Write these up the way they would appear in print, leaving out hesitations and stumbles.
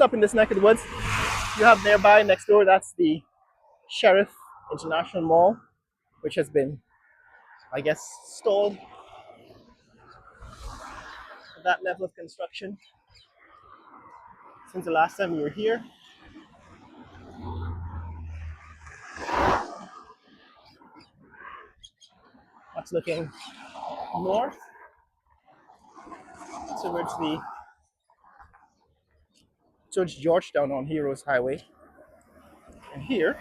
Up in this neck of the woods, you have nearby next door, that's the Sheriff International Mall, which has been, I guess, stalled at that level of construction since the last time we were here. That's looking north towards Georgetown on Heroes Highway. And here,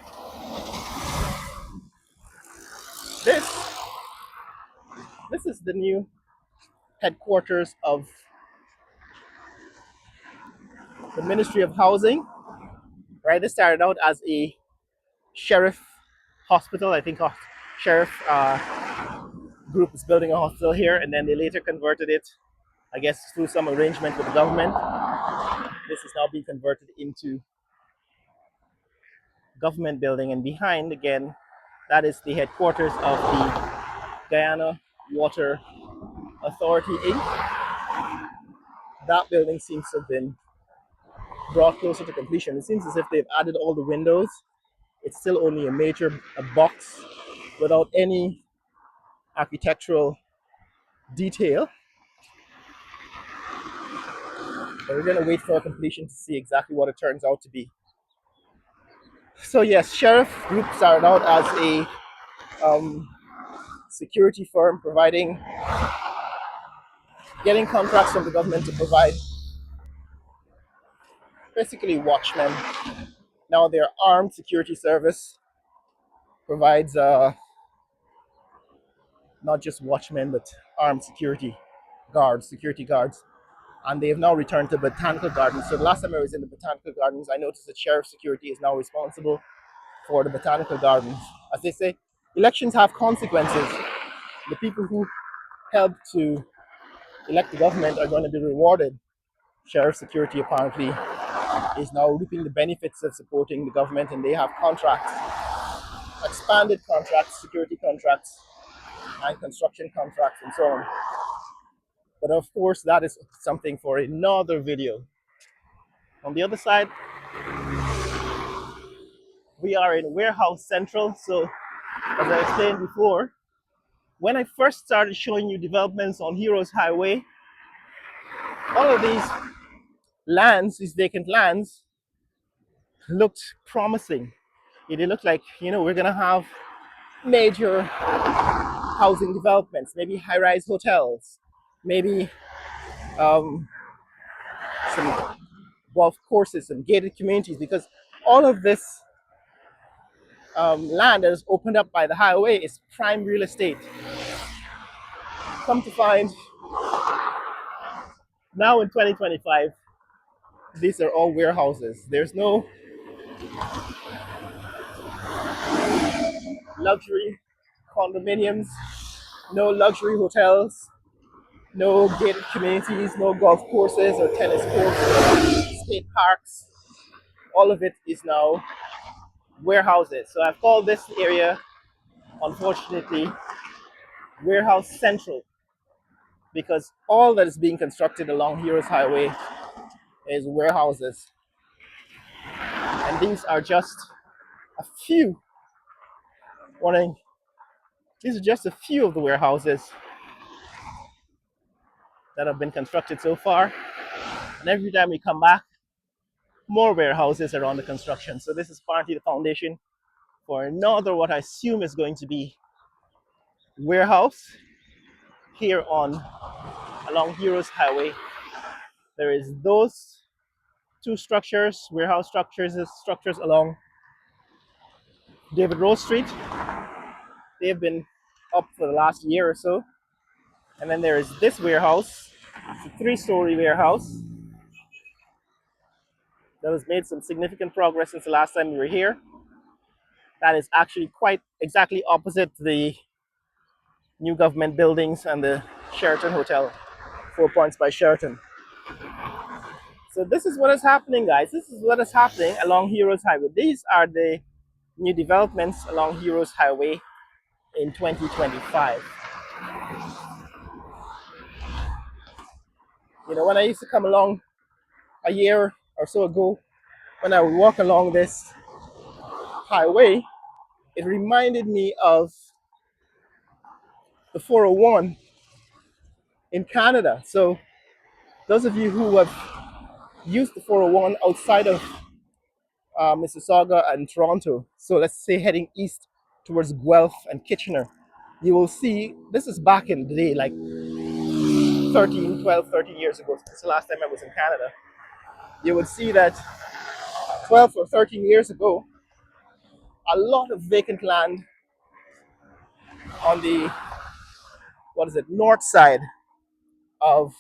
this this is the new headquarters of the Ministry of Housing. Right, this started out as a sheriff hospital. I think a sheriff group is building a hospital here, and then they later converted it, I guess, through some arrangement with the government. This is now being converted into government building, and behind again, that is the headquarters of the Guyana Water Authority Inc. That building seems to have been brought closer to completion. It seems as if they've added all the windows. It's still only a box without any architectural detail. But we're gonna wait for completion to see exactly what it turns out to be. So yes, Sheriff Group started out as a security firm getting contracts from the government to provide basically watchmen. Now their armed security service provides not just watchmen but armed security guards. And they have now returned to Botanical Gardens. So the last time I was in the Botanical Gardens, I noticed that Sheriff Security is now responsible for the Botanical Gardens. As they say, elections have consequences. The people who help to elect the government are going to be rewarded. Sheriff Security apparently is now reaping the benefits of supporting the government, and they have contracts, expanded contracts, security contracts, and construction contracts, and so on. But of course, that is something for another video. On the other side, we are in Warehouse Central. So, as I explained before, when I first started showing you developments on Heroes Highway, all of these vacant lands, looked promising. It looked like, we're gonna have major housing developments, maybe high-rise hotels, maybe some golf courses, some gated communities, because all of this land that is opened up by the highway is prime real estate. Come to find, now in 2025, these are all warehouses. There's no luxury condominiums, no luxury hotels, no gated communities, no golf courses or tennis courts, state parks. All of it is now warehouses. So I've called this area, unfortunately, Warehouse Central, because all that is being constructed along Heroes Highway is warehouses. And these are just a few, these are just a few of the warehouses that have been constructed so far. And every time we come back, more warehouses are under construction. So this is partly the foundation for another, what I assume is going to be warehouse here along Heroes Highway. There is those two structures, warehouse structures along David Rose Street. They've been up for the last year or so. And then there is this warehouse. It's a 3-story warehouse that has made some significant progress since the last time we were here. That is actually quite exactly opposite the new government buildings and the Sheraton Hotel, 4 Points by Sheraton. So this is what is happening, guys. This is what is happening along Heroes Highway. These are the new developments along Heroes Highway in 2025. When I used to come along a year or so ago, when I would walk along this highway, it reminded me of the 401 in Canada. So those of you who have used the 401 outside of Mississauga and Toronto, so let's say heading east towards Guelph and Kitchener, you will see this is back in the day, like 13 years ago. That's the last time I was in Canada. You would see that 12 or 13 years ago, a lot of vacant land on the, what is it, north side of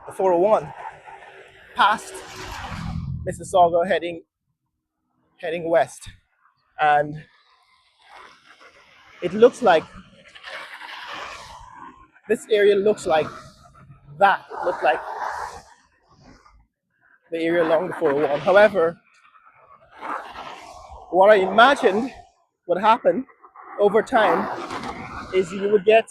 the 401 past Mississauga heading west. And it looks like this area looks like that. It looked like the area along the 401. However, what I imagined would happen over time is you would get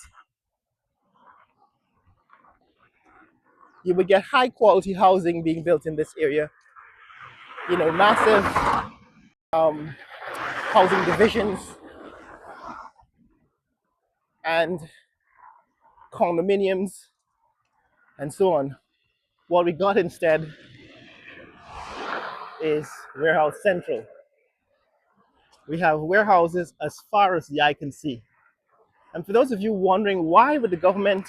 high quality housing being built in this area. You know, massive housing divisions and condominiums and so on. What we got instead is Warehouse Central. We have warehouses as far as the eye can see. And for those of you wondering why would the government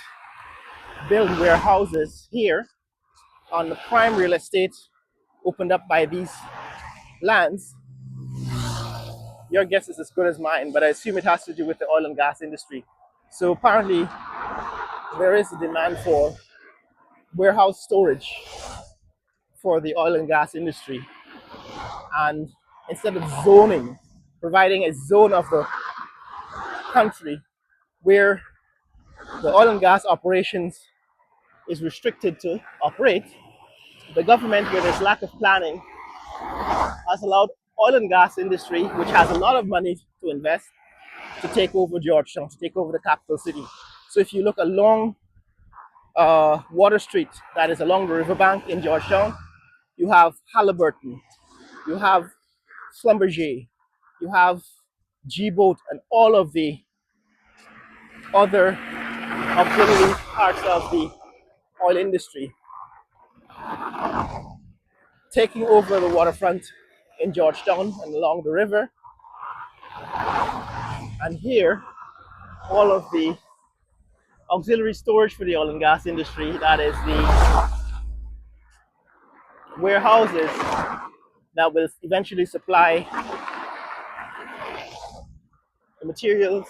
build warehouses here on the prime real estate opened up by these lands, your guess is as good as mine, but I assume it has to do with the oil and gas industry. So apparently there is a demand for warehouse storage for the oil and gas industry. And instead of zoning, providing a zone of the country where the oil and gas operations is restricted to operate, the government, with its lack of planning, has allowed oil and gas industry, which has a lot of money to invest, to take over Georgetown, to take over the capital city. So if you look along Water Street, that is along the riverbank in Georgetown, you have Halliburton, you have Schlumberger, you have G-Boat, and all of the other auxiliary parts of the oil industry taking over the waterfront in Georgetown and along the river. And here, all of the auxiliary storage for the oil and gas industry, that is the warehouses that will eventually supply the materials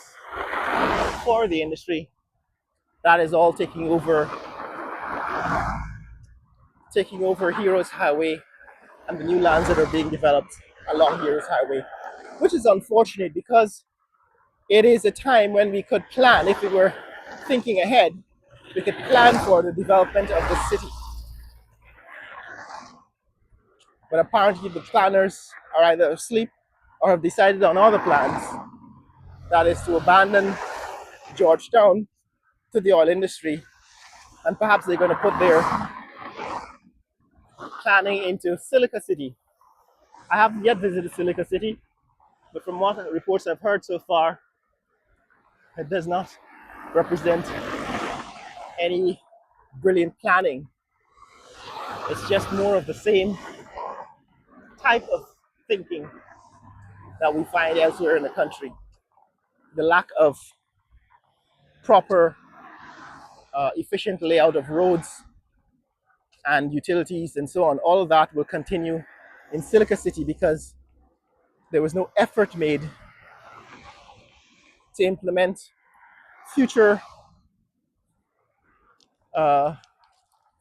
for the industry, that is all taking over Heroes Highway and the new lands that are being developed along Heroes Highway, which is unfortunate because it is a time when we could plan, if we were thinking ahead, we could plan for the development of the city. But apparently the planners are either asleep or have decided on other plans, that is to abandon Georgetown to the oil industry, and perhaps they're going to put their planning into Silica City. I haven't yet visited Silica City, but from what reports I've heard so far, it does not represent any brilliant planning. It's just more of the same type of thinking that we find elsewhere in the country. The lack of proper, efficient layout of roads and utilities and so on, all of that will continue in Silica City because there was no effort made to implement future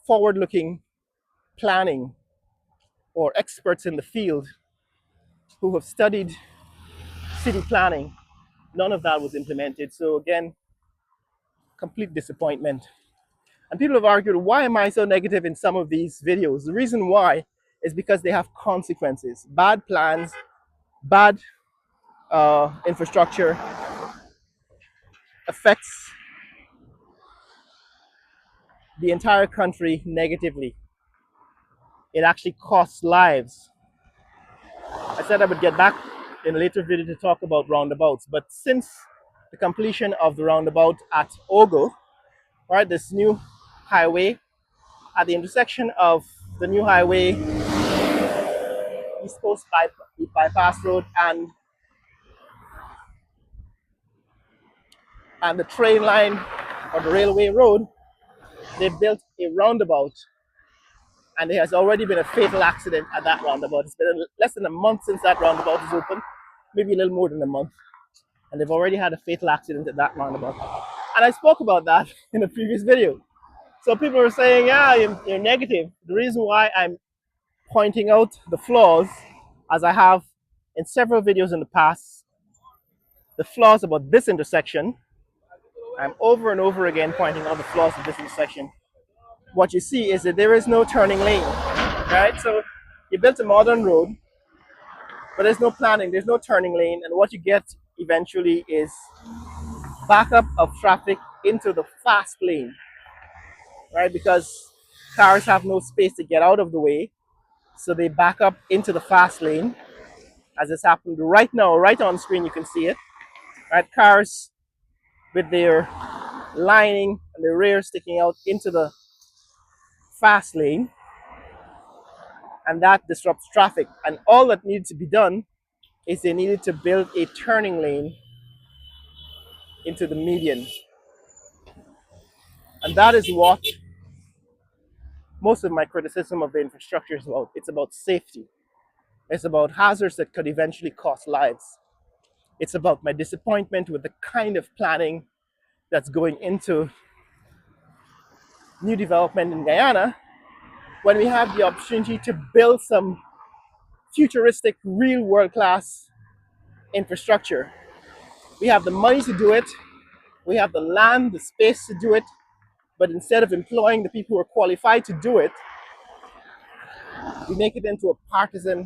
forward-looking planning or experts in the field who have studied city planning. None of that was implemented. So again, complete disappointment. And people have argued, why am I so negative in some of these videos? The reason why is because they have consequences. Bad plans, bad infrastructure affects the entire country negatively. it actually costs lives. I said I would get back in a later video to talk about roundabouts, but since the completion of the roundabout at Ogo, right, this new highway at the intersection of the new highway, East Coast Bypass Road, and the train line or the railway road, they built a roundabout, and there has already been a fatal accident at that roundabout. It's been less than a month since that roundabout is open, maybe a little more than a month, and they've already had a fatal accident at that roundabout. And I spoke about that in a previous video. So people are saying, yeah, you're negative. The reason why I'm pointing out the flaws, as I have in several videos in the past, the flaws about this intersection, I'm over and over again pointing out the flaws of this intersection. What you see is that there is no turning lane, right? So you built a modern road, but there's no planning, there's no turning lane, and what you get eventually is backup of traffic into the fast lane, right? Because cars have no space to get out of the way, so they back up into the fast lane, as it's happened right now, right on screen. You can see it, right? Cars with their lining and the rear sticking out into the fast lane, and that disrupts traffic. And all that needed to be done is they needed to build a turning lane into the median. And that is what most of my criticism of the infrastructure is about. It's about safety. It's about hazards that could eventually cost lives. It's about my disappointment with the kind of planning that's going into new development in Guyana when we have the opportunity to build some futuristic, real world-class infrastructure. We have the money to do it, we have the land, the space to do it, but instead of employing the people who are qualified to do it, we make it into a partisan